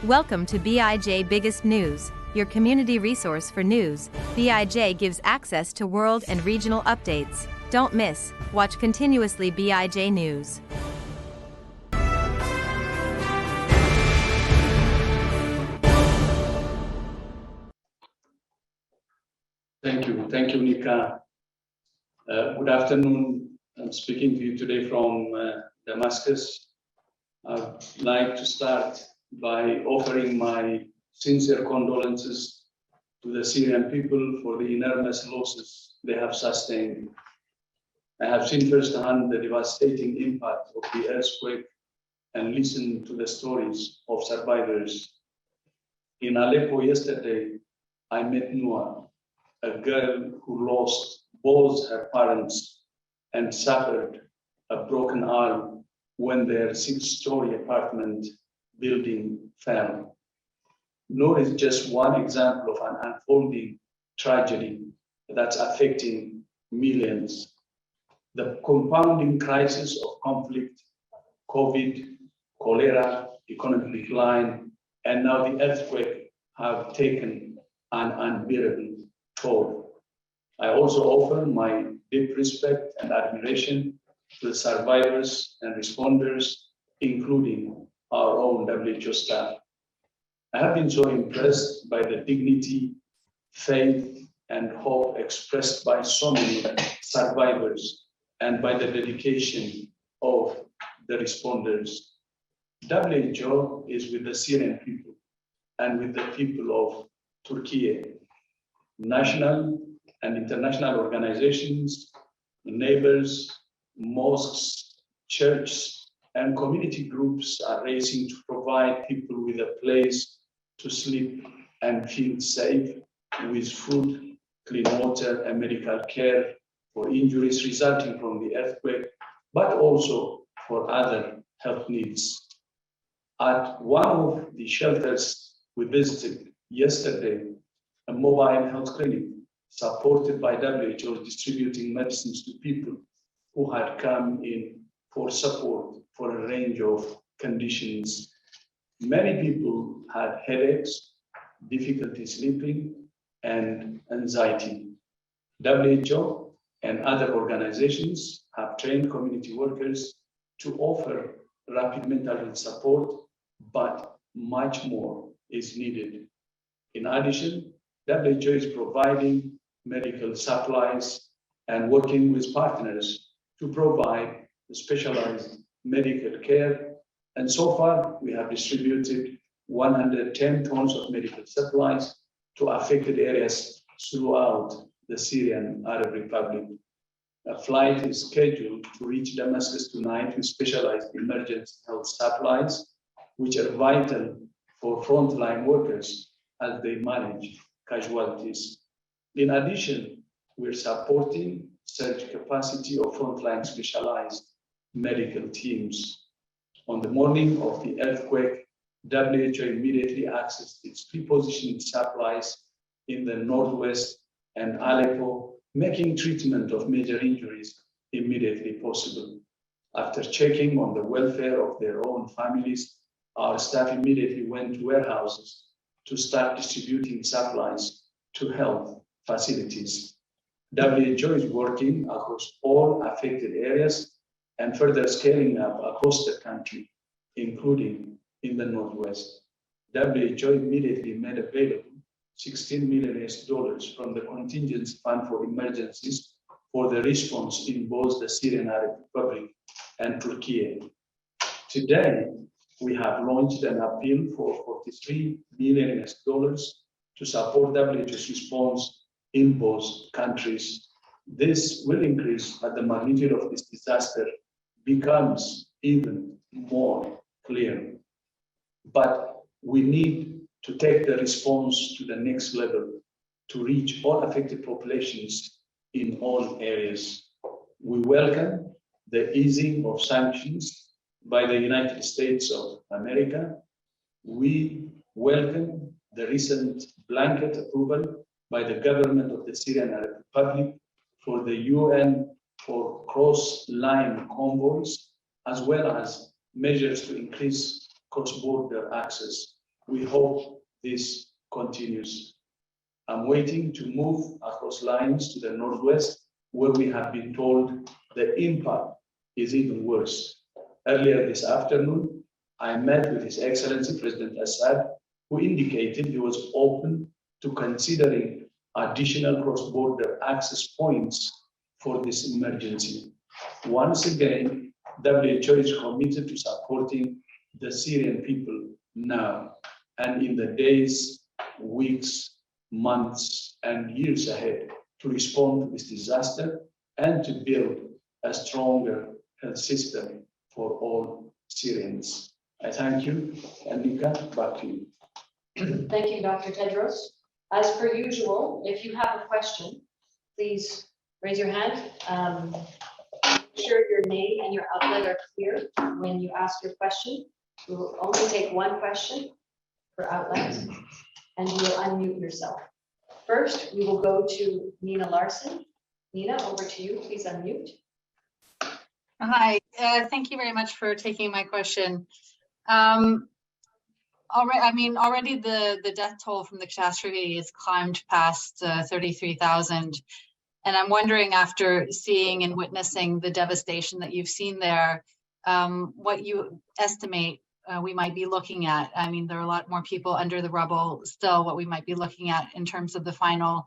Welcome to BIJ Biggest News, your community resource for news. BIJ gives access to world and regional updates. Don't miss, watch continuously BIJ News. Thank you, Nika. Good afternoon. I'm speaking to you today from Damascus. I'd like to start by offering my sincere condolences to the Syrian people for the enormous losses they have sustained. I have seen firsthand the devastating impact of the earthquake and listened to the stories of survivors. In Aleppo yesterday, I met Noah, a girl who lost both her parents and suffered a broken arm when their 6-story apartment building fell. Noor is just one example of an unfolding tragedy that's affecting millions. The compounding crisis of conflict, COVID, cholera, economic decline, and now the earthquake have taken an unbearable toll. I also offer my deep respect and admiration to the survivors and responders, including our own WHO staff. I have been so impressed by the dignity, faith, and hope expressed by so many survivors and by the dedication of the responders. WHO is with the Syrian people and with the people of Turkey. National and international organizations, neighbors, mosques, churches, and community groups are racing to provide people with a place to sleep and feel safe, with food, clean water, and medical care for injuries resulting from the earthquake, but also for other health needs. At one of the shelters we visited yesterday, a mobile health clinic supported by WHO is distributing medicines to people who had come in for support for a range of conditions. Many people had headaches, difficulty sleeping, and anxiety. WHO and other organizations have trained community workers to offer rapid mental health support, but much more is needed. In addition, WHO is providing medical supplies and working with partners to provide specialized medical care. And so far, we have distributed 110 tons of medical supplies to affected areas throughout the Syrian Arab Republic. A flight is scheduled to reach Damascus tonight with specialized emergency health supplies, which are vital for frontline workers as they manage casualties. In addition, we're supporting surge capacity of frontline specialized medical teams. On the morning of the earthquake, WHO immediately accessed its prepositioned supplies in the Northwest and Aleppo, making treatment of major injuries immediately possible. After checking on the welfare of their own families, our staff immediately went to warehouses to start distributing supplies to health facilities. WHO is working across all affected areas and further scaling up across the country, including in the Northwest. WHO immediately made available $16 million from the Contingency Fund for Emergencies for the response in both the Syrian Arab Republic and Turkey. Today, we have launched an appeal for $43 million to support WHO's response in both countries. This will increase as the magnitude of this disaster becomes even more clear. But we need to take the response to the next level to reach all affected populations in all areas. We welcome the easing of sanctions by the United States of America. We welcome the recent blanket approval by the government of the Syrian Arab Republic for the UN for cross-line convoys, as well as measures to increase cross-border access We hope this continues. I'm waiting to move across lines to the northwest, where we have been told the impact is even worse. Earlier this afternoon, I met with His Excellency President Assad, who indicated he was open to considering additional cross-border access points for this emergency. Once again, WHO is committed to supporting the Syrian people now and in the days, weeks, months, and years ahead to respond to this disaster and to build a stronger health system for all Syrians. I thank you, and Nika, back to you. Thank you, Dr. Tedros. As per usual, if you have a question, please raise your hand. Make sure your name and your outlet are clear when you ask your question. We will only take one question per outlet, and you will unmute yourself. First, we will go to Nina Larson. Nina, over to you. Please unmute. Hi, thank you very much for taking my question. Already the death toll from the catastrophe has climbed past 33,000. And I'm wondering, after seeing and witnessing the devastation that you've seen there, what you estimate we might be looking at. I mean, there are a lot more people under the rubble still, what we might be looking at in terms of the final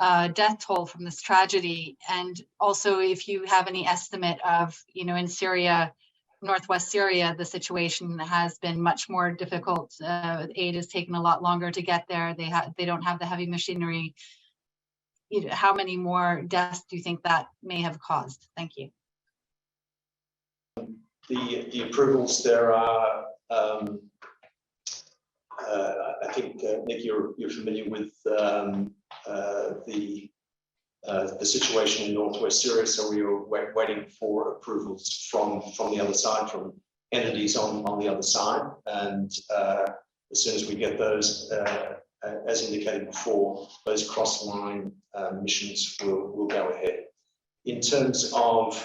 death toll from this tragedy. And also, if you have any estimate of, in Syria, northwest Syria, the situation has been much more difficult. Aid has taken a lot longer to get there. They don't have the heavy machinery. How many more deaths do you think that may have caused? Thank you. The approvals there are, I think, Nick, you're familiar with the situation in northwest Syria, so we are waiting for approvals from the other side, from entities on the other side, and as soon as we get those, as indicated before, those cross-line missions will go ahead. In terms of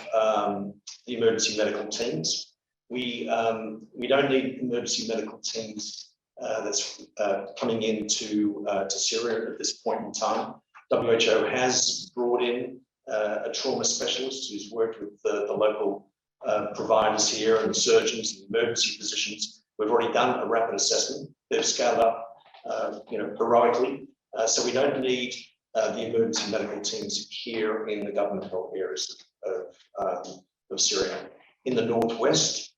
the emergency medical teams, we don't need emergency medical teams that's coming into to Syria at this point in time. WHO has brought in a trauma specialist who's worked with the local providers here and the surgeons and emergency physicians. We've already done a rapid assessment. They've scaled up, heroically. So we don't need the emergency medical teams here in the government held areas of Syria. In the northwest,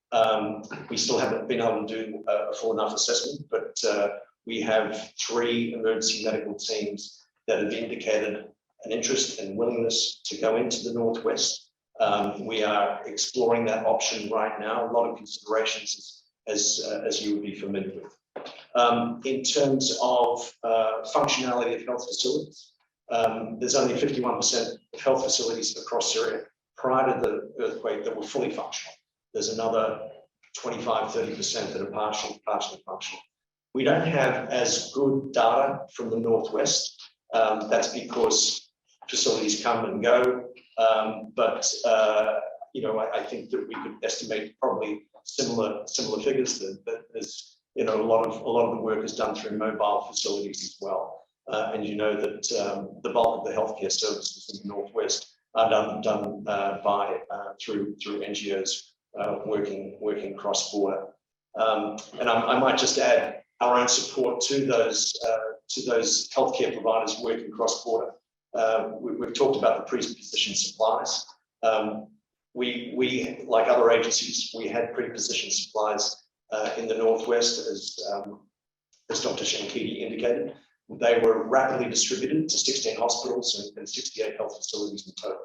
we still haven't been able to do a full enough assessment, but we have 3 emergency medical teams that have indicated an interest and willingness to go into the northwest. We are exploring that option right now. A lot of considerations, as you would be familiar with. In terms of functionality of health facilities, there's only 51% of health facilities across Syria prior to the earthquake that were fully functional. There's another 25–30% that are partially functional. We don't have as good data from the northwest. That's because facilities come and go. But I think that we could estimate probably similar figures. That there's a lot of the work is done through mobile facilities as well. And that the bulk of the healthcare services in the northwest are done by through NGOs working cross border. And I might just add our own support to those healthcare providers working cross border. We've talked about the pre-positioned supplies. We like other agencies, we had pre-positioned supplies in the northwest, as Dr. Shankidi indicated. They were rapidly distributed to 16 hospitals and 68 health facilities in total.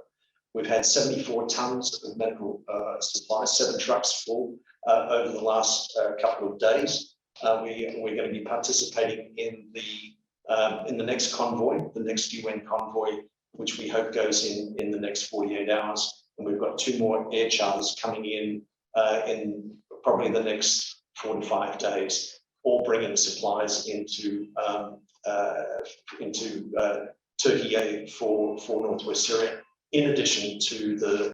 We've had 74 tons of medical supplies, 7 trucks full over the last couple of days. We're going to be participating in the next convoy, the next UN convoy, which we hope goes in the next 48 hours. And we've got 2 more air charters coming in probably the next 4 to 5 days, all bringing supplies into Turkey for northwest Syria, in addition to the